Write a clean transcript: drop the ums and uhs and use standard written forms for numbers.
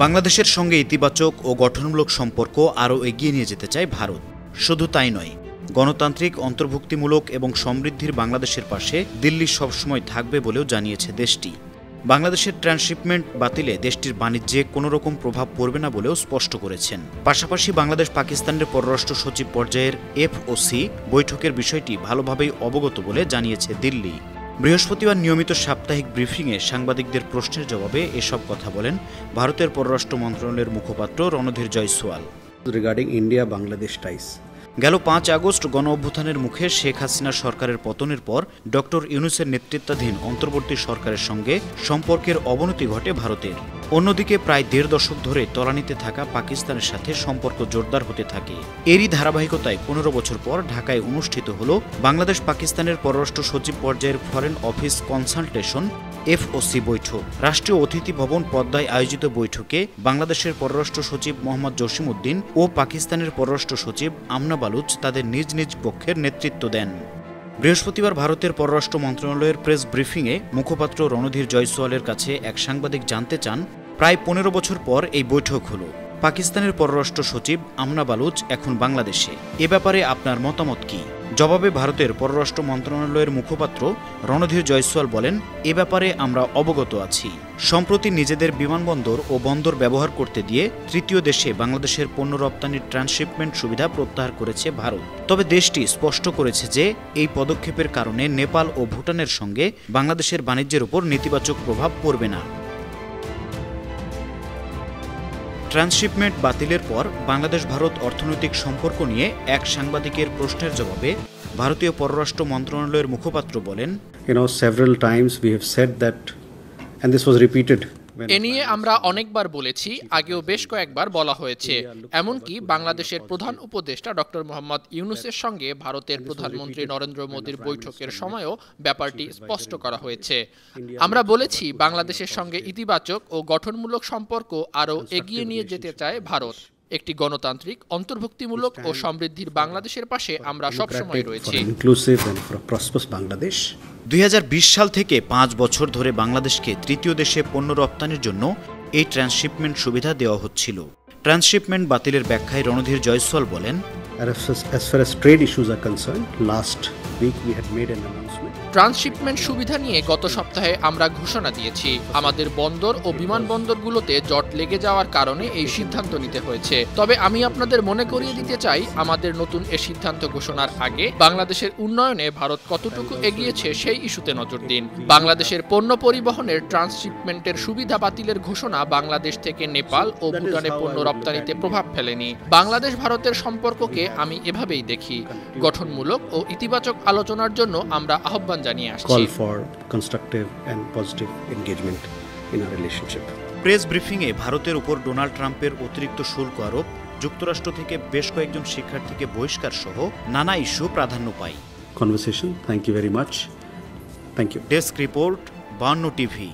বাংলাদেশের সঙ্গে ইতিবাচক ও গঠনমূলক সম্পর্ক আরও এগিয়ে নিয়ে যেতে চায় ভারত। শুধু তাই নয়, গণতান্ত্রিক, অন্তর্ভুক্তিমূলক এবং সমৃদ্ধির বাংলাদেশের পাশে দিল্লি সবসময় থাকবে বলেও জানিয়েছে দেশটি। বাংলাদেশের ট্রান্সশিপমেন্ট বাতিলে দেশটির বাণিজ্যে কোনো রকম প্রভাব পড়বে না বলেও স্পষ্ট করেছেন। পাশাপাশি বাংলাদেশ পাকিস্তানের পররাষ্ট্র সচিব পর্যায়ের FOC বৈঠকের বিষয়টি ভালোভাবেই অবগত বলে জানিয়েছে দিল্লি। বৃহস্পতিবার নিয়মিত সাপ্তাহিক ব্রিফিংয়ে সাংবাদিকদের প্রশ্নের জবাবে এসব কথা বলেন ভারতের পররাষ্ট্র মন্ত্রণালয়ের মুখপাত্র রণধীর জয়সওয়াল। রিগার্ডিং ইন্ডিয়া বাংলাদেশ টাইস, গেল ৫ আগস্ট গণ অভ্যুত্থানের মুখে শেখ হাসিনা সরকারের পতনের পর ডক্টর ইউনূসের নেতৃত্বাধীন অন্তর্বর্তী সরকারের সঙ্গে সম্পর্কের অবনতি ঘটে ভারতের। অন্যদিকে প্রায় ১.৫ দশক ধরে তলানিতে থাকা পাকিস্তানের সাথে সম্পর্ক জোরদার হতে থাকে। এরই ধারাবাহিকতায় ১৫ বছর পর ঢাকায় অনুষ্ঠিত হল বাংলাদেশ পাকিস্তানের পররাষ্ট্র সচিব পর্যায়ের ফরেন অফিস কনসালটেশন FOC বৈঠক। রাষ্ট্রীয় অতিথি ভবন পদ্মায় আয়োজিত বৈঠকে বাংলাদেশের পররাষ্ট্র সচিব মোহাম্মদ জসিমউদ্দিন ও পাকিস্তানের পররাষ্ট্র সচিব আমনা বালুচ তাদের নিজ নিজ পক্ষের নেতৃত্ব দেন। বৃহস্পতিবার ভারতের পররাষ্ট্র মন্ত্রণালয়ের প্রেস ব্রিফিংয়ে মুখপাত্র রণধীর জয়সওয়ালের কাছে এক সাংবাদিক জানতে চান, প্রায় ১৫ বছর পর এই বৈঠক হলো। পাকিস্তানের পররাষ্ট্র সচিব আমনা বালুচ এখন বাংলাদেশে, এ ব্যাপারে আপনার মতামত কি? জবাবে ভারতের পররাষ্ট্র মন্ত্রণালয়ের মুখপাত্র রণধীর জয়সওয়াল বলেন, এ ব্যাপারে আমরা অবগত আছি। সম্প্রতি নিজেদের বিমানবন্দর ও বন্দর ব্যবহার করতে দিয়ে তৃতীয় দেশে বাংলাদেশের পণ্য রপ্তানির ট্রান্সশিপমেন্ট সুবিধা প্রত্যাহার করেছে ভারত। তবে দেশটি স্পষ্ট করেছে যে এই পদক্ষেপের কারণে নেপাল ও ভুটানের সঙ্গে বাংলাদেশের বাণিজ্যের উপর নেতিবাচক প্রভাব পড়বে না। ট্রান্সশিপমেন্ট বাতিলের পর বাংলাদেশ ভারত অর্থনৈতিক সম্পর্ক নিয়ে এক সাংবাদিকের প্রশ্নের জবাবে ভারতীয় পররাষ্ট্র মন্ত্রণালয়ের মুখপাত্র বলেন, several times we have said that, and this was repeated. এ নিয়ে আমরা অনেকবার বলেছি, আগেও বেশ কয়েকবার বলা হয়েছে। এমনকি বাংলাদেশের প্রধান উপদেষ্টা ডক্টর মোহাম্মদ ইউনূসের সঙ্গে ভারতের প্রধানমন্ত্রী নরেন্দ্র মোদীর বৈঠকের সময়ও ব্যাপারটি স্পষ্ট করা হয়েছে। আমরা বলেছি, বাংলাদেশের সঙ্গে ইতিবাচক ও গঠনমূলক সম্পর্ক আরও এগিয়ে নিয়ে যেতে চায় ভারত। একটি গণতান্ত্রিক, অন্তর্ভুক্তিমূলক ও সমৃদ্ধির বাংলাদেশের পাশে আমরা সবসময় রয়েছি। ২০২০ সাল থেকে ৫ বছর ধরে বাংলাদেশকে তৃতীয় দেশে পণ্য রপ্তানির জন্য এই ট্রান্সশিপমেন্ট সুবিধা দেওয়া হচ্ছিল। ট্রান্সশিপমেন্ট বাতিলের ব্যাখ্যায় রণধীর জয়সওয়াল বলেন, As far as trade issues are concerned, last week we had made an announcement. Transshipment সুবিধা নিয়ে গত সপ্তাহে আমরা ঘোষণা দিয়েছি। আমাদের বন্দর ও বিমানবন্দরগুলোতে জট লেগে যাওয়ার কারণে এই সিদ্ধান্ত নিতে হয়েছে। তবে আমি আপনাদের মনে করিয়ে দিতে চাই, আমাদের নতুন এ সিদ্ধান্ত ঘোষণার আগে বাংলাদেশের উন্নয়নে ভারত কতটুকু এগিয়েছে সেই ইস্যুতে নজর দিন। বাংলাদেশের পণ্য পরিবহনের ট্রান্সশিপমেন্টের সুবিধা বাতিলের ঘোষণা বাংলাদেশ থেকে নেপাল ও ভুটানে পণ্য রপ্তানিতে প্রভাব ফেলেনি। বাংলাদেশ ভারতের সম্পর্ককে আমি এভাবেই দেখি। গঠনমূলক ও ইতিবাচক আলোচনার জন্য আমরা আহ্বান জানিয়ে আসছি। Call for constructive and positive engagement in our relationship. Press ব্রিফিংয়ে ভারতের উপর ডোনাল্ড ট্রাম্পের অতিরিক্ত শুল্ক আরোপ, যুক্তরাষ্ট্র থেকে বেশ কয়েকজন শিক্ষার্থীকে বহিষ্কার সহ নানা ইস্যু প্রাধান্য পায়। Conversation. Thank you very much. Thank you. Desk report, 52 TV.